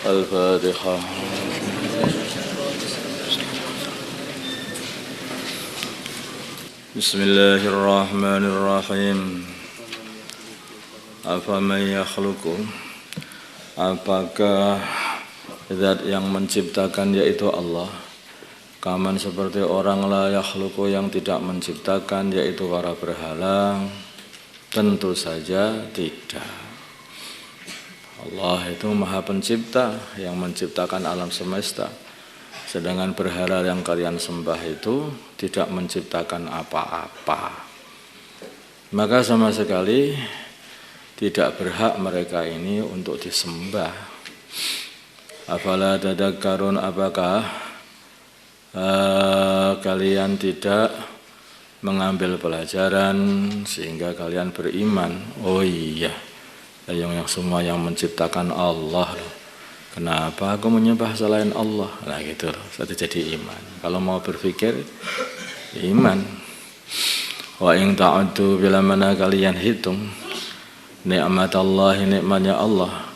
Al-Fatihah. Bismillahirrahmanirrahim. Afaman yakhluqu, apakah zat yang menciptakan yaitu Allah, kaman seperti orang la yakhluqu yang tidak menciptakan yaitu para berhala? Tentu saja tidak. Allah itu Maha Pencipta yang menciptakan alam semesta. Sedangkan berhala yang kalian sembah itu tidak menciptakan apa-apa. Maka sama sekali tidak berhak mereka ini untuk disembah. Afala tadakkarun, apakah kalian tidak mengambil pelajaran sehingga kalian beriman? Oh iya, yang semua yang menciptakan Allah, kenapa aku menyembah selain Allah? Nah gitu loh, satu jadi iman. Kalau mau berpikir iman. Wa in ta'uddu, bila mana kalian hitung nikmat Allah, nikmatnya Allah,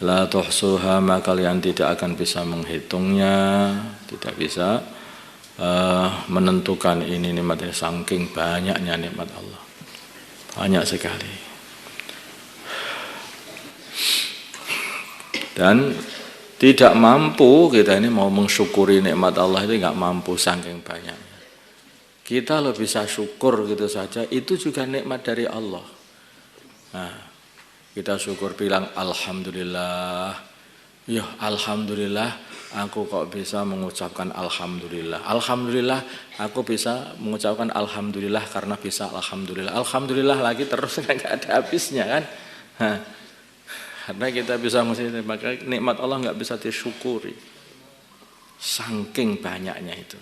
la tuhsuha, maka kalian tidak akan bisa menghitungnya, tidak bisa menentukan ini nikmatnya, saking banyaknya nikmat Allah, banyak sekali. Dan tidak mampu kita ini mau mensyukuri nikmat Allah itu nggak mampu saking banyaknya. Kita lo bisa syukur gitu saja, itu juga nikmat dari Allah. Nah, kita syukur bilang alhamdulillah. Ya alhamdulillah, aku kok bisa mengucapkan alhamdulillah. Alhamdulillah, aku bisa mengucapkan alhamdulillah karena bisa alhamdulillah. Alhamdulillah lagi terus nggak ada habisnya kan? Nah, karena kita bisa mengucapkan, maka nikmat Allah nggak bisa disyukuri, saking banyaknya itu.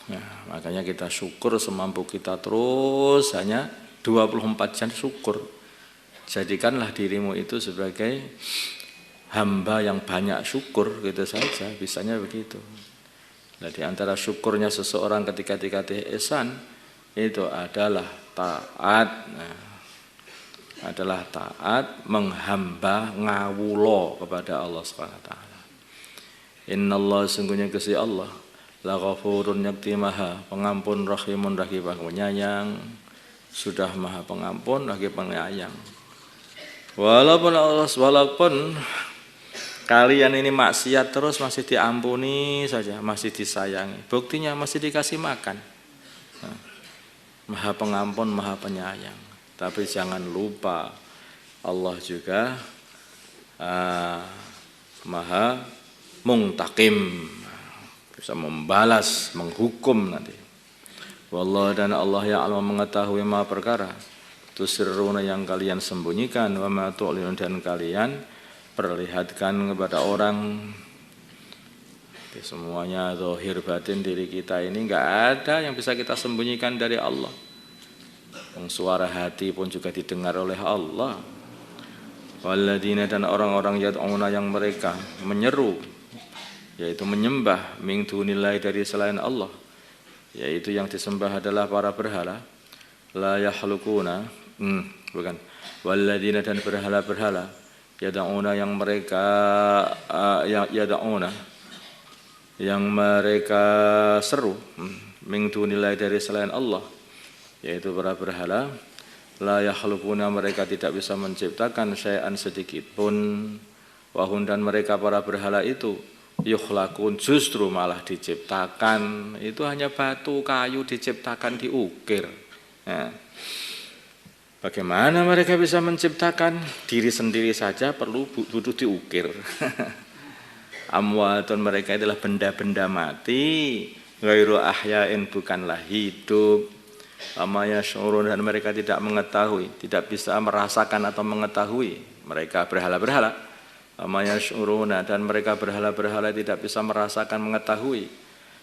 Nah, makanya kita syukur semampu kita, terus hanya 24 jam syukur. Jadikanlah dirimu itu sebagai hamba yang banyak syukur, gitu saja, bisanya begitu. Nah, di antara syukurnya seseorang ketika dikasih ihsan itu adalah taat. Nah, adalah taat, menghamba, ngawulo kepada Allah Subhanahu wa taala. Innallaha, sungguhnya Gusti Allah, la ghafurun yakti, maha pengampun, rahimun, lagi penyayang, sudah maha pengampun lagi penyayang. Walaupun kalian ini maksiat terus masih diampuni saja, masih disayangi. Buktinya masih dikasih makan. Nah, maha pengampun, maha penyayang. Tapi jangan lupa Allah juga maha muntakim, bisa membalas, menghukum nanti. Wallah, dan Allah yang alam mengetahui maha perkara tusirruna yang kalian sembunyikan, wa ma tu'linun, dan kalian perlihatkan kepada orang. Semuanya zahir batin diri kita ini enggak ada yang bisa kita sembunyikan dari Allah. Suara hati pun juga didengar oleh Allah. Walladzina, dan orang-orang yad'una yang mereka menyeru, yaitu menyembah min dunillah, dari selain Allah, yaitu yang disembah adalah para berhala. La yakhluquna, bukan. Walladzina, dan berhala-berhala yad'una yang mereka yad'una yang mereka seru min dunillah, dari selain Allah, yaitu para berhala. La yakhluquna, mereka tidak bisa menciptakan syai'an sedikit pun. Wahum, dan mereka para berhala itu yukhlaqun, justru malah diciptakan. Itu hanya batu kayu diciptakan, diukir. Nah, bagaimana mereka bisa menciptakan diri sendiri saja perlu butuh diukir. Amwatun, mereka adalah benda-benda mati. Ghairu ahya'in, bukanlah hidup. Amaya syurun, dan mereka tidak mengetahui, tidak bisa merasakan atau mengetahui. Mereka berhala-berhala Ama yash'uruna, dan mereka berhala-berhala tidak bisa merasakan, mengetahui.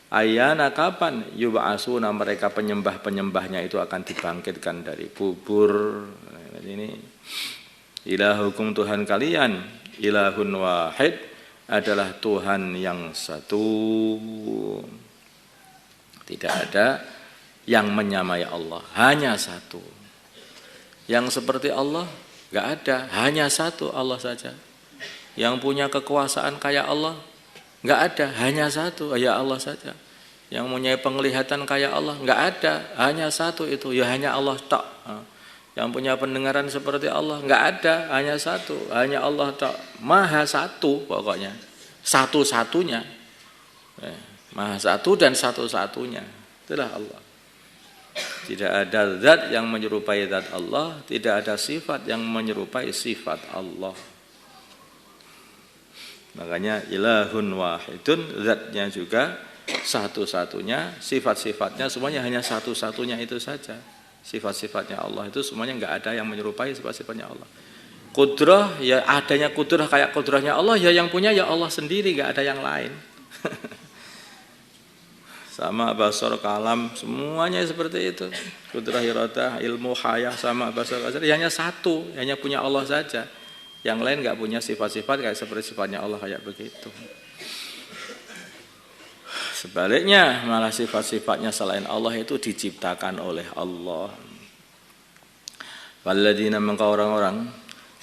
Ayana, kapan yub'asuna, mereka penyembah-penyembahnya itu akan dibangkitkan dari kubur. Ini ilahukum, Tuhan kalian, ilahun wahid, adalah Tuhan yang satu. Tidak ada yang menyamai Allah, hanya satu. Yang seperti Allah enggak ada, hanya satu, Allah saja. Yang punya kekuasaan kayak Allah enggak ada, hanya satu, ya Allah saja. Yang punya penglihatan kayak Allah enggak ada, hanya satu itu, ya hanya Allah tok. Yang punya pendengaran seperti Allah enggak ada, hanya satu, hanya Allah tok. Maha satu pokoknya, satu-satunya. Maha satu dan satu-satunya, itulah Allah. Tidak ada zat yang menyerupai zat Allah, tidak ada sifat yang menyerupai sifat Allah. Makanya ilahun wahidun, zatnya juga satu-satunya, sifat-sifatnya semuanya hanya satu-satunya itu saja. Sifat-sifatnya Allah itu semuanya enggak ada yang menyerupai sifat-sifatnya Allah. Kudrah, ya adanya kudrah kayak kudrahnya Allah, ya yang punya ya Allah sendiri, enggak ada yang lain. Sama basar, kalam, semuanya seperti itu. Kudrah, iradah, ilmu, hayah, sama basar, hanya satu, hanya punya Allah saja. Yang lain enggak punya sifat-sifat kayak seperti sifatnya Allah kayak begitu. Sebaliknya, malah sifat-sifatnya selain Allah itu diciptakan oleh Allah. Walladzina, maka orang-orang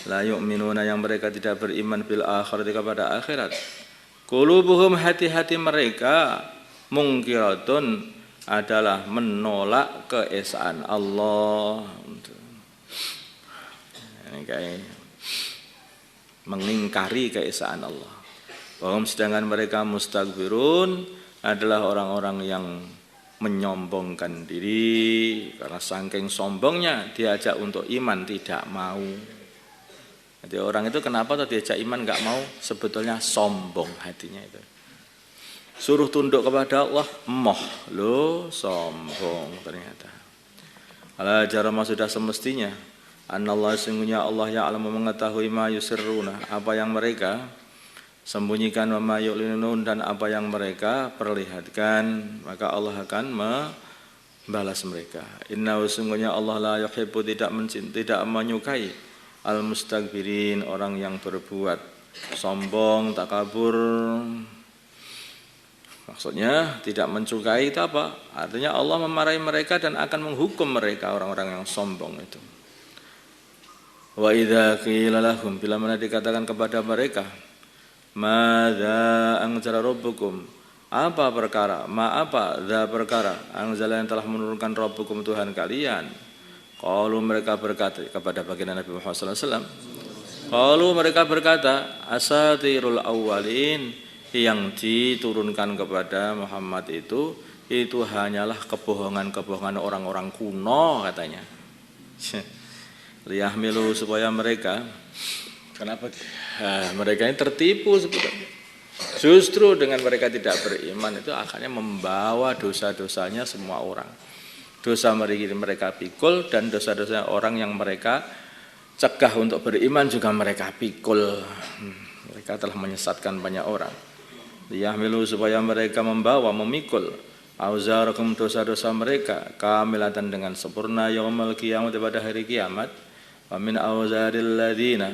la yu'minuna, yang mereka tidak beriman bil akhirati, kepada akhirat. Qulubuhum, hati-hati mereka mungkiratun, adalah menolak keesaan Allah. Ini kayak mengingkari keesaan Allah. Wahum, sedangkan mereka mustakbirun, adalah orang-orang yang menyombongkan diri. Karena saking sombongnya diajak untuk iman tidak mau. Jadi orang itu kenapa diajak iman enggak mau? Sebetulnya sombong hatinya itu. Suruh tunduk kepada Allah, sombong ternyata. Ala jarama, sudah semestinya, anallah, sungguhnya Allah ya'lamu, mengetahui ma yusirruna, apa yang mereka sembunyikan, wa ma yu'linun, dan apa yang mereka perlihatkan, maka Allah akan membalas mereka. Innahu, sungguhnya Allah la yuhibbu, tidak menyukai al-mustakbirin, orang yang berbuat sombong, takabur. Maksudnya tidak menyukai itu apa? Artinya Allah memarahi mereka dan akan menghukum mereka, orang-orang yang sombong itu. Wa idza qila lahum, bila mana dikatakan kepada mereka, madza anzala rabbukum, apa perkara, anzala yang telah menurunkan rabbukum, Tuhan kalian. Qalu, mereka berkata kepada baginda Nabi Muhammad sallallahu alaihi wasallam, qalu, mereka berkata, asatirul awwalin, yang diturunkan kepada Muhammad itu hanyalah kebohongan-kebohongan orang-orang kuno, katanya. Liyahmilu, supaya mereka, kenapa? Mereka ini tertipu sebetulnya. Justru dengan mereka tidak beriman itu akhirnya membawa dosa-dosanya semua orang. Dosa mereka pikul, dan dosa-dosa orang yang mereka cegah untuk beriman juga mereka pikul. Mereka telah menyesatkan banyak orang. Liyahmilu, supaya mereka memikul auzarakum, dosa-dosa mereka, kamilatan, dengan sempurna, yaumul qiyamah, pada hari kiamat. Wa min auzaril ladina,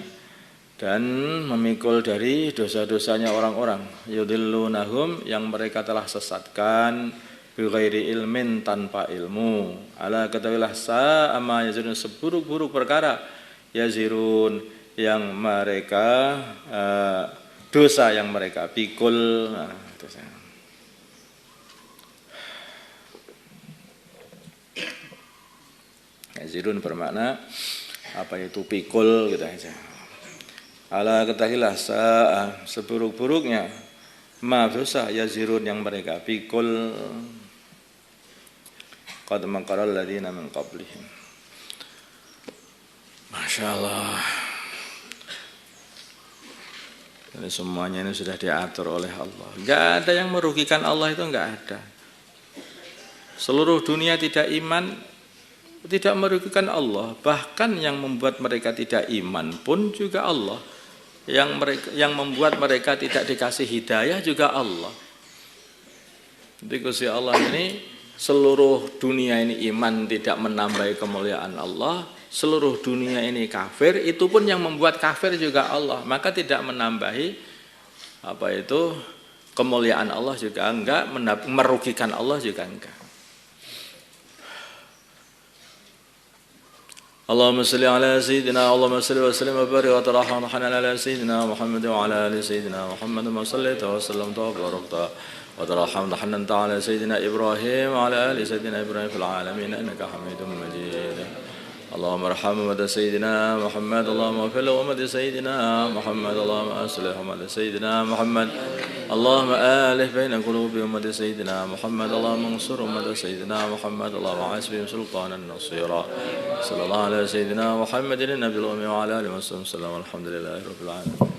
dan memikul dari dosa-dosanya orang-orang, yudillunahum, yang mereka telah sesatkan, bighairi ilmin, tanpa ilmu. Ala, ketahuilah, sa'ama yazirun, seburuk-buruk perkara, yazirun, yang mereka dosa yang mereka pikul. Yazirun bermakna apa itu pikul, gitu aja. Ala, ketahuilah, seburuk-buruknya ma dosa, yazirun, yang mereka pikul. Qad makara alladziina min qablihim. Masya Allah. Ini semuanya ini sudah diatur oleh Allah. Enggak ada yang merugikan Allah, itu enggak ada. Seluruh dunia tidak iman, tidak merugikan Allah. Bahkan yang membuat mereka tidak iman pun juga Allah. yang membuat mereka tidak dikasih hidayah juga Allah. Jadi Gusti Allah ini seluruh dunia ini iman tidak menambahi kemuliaan Allah, seluruh dunia ini kafir, itu pun yang membuat kafir juga Allah, maka tidak menambahi kemuliaan Allah juga enggak, merugikan Allah juga enggak. Allahumma salli ala sayyidina Allahumma salli wa sallim wa barik wa taraham ala sayyidina Muhammad wa ala ali sayyidina Muhammad wa sallaita wa sallamta wa barakta wa taraham ala sayyidina Ibrahim wa ala ali sayyidina Ibrahim fil alamin innaka Hamidum Majid. Allahumma arham umat sayyidina Muhammad, Allahumma ighfir li umat sayyidina Muhammad, Allahumma aslih umat sayyidina Muhammad, Allahumma alif baina qulubi umat sayyidina Muhammad, Allahumma ansur umat sayyidina Muhammad, Allahumma asbihim sultanan nasira. Sallallahu ala sayyidina Muhammadin nabiyil ummi wa ala alihi wa sahbihi, alhamdulillahi rabbil alamin.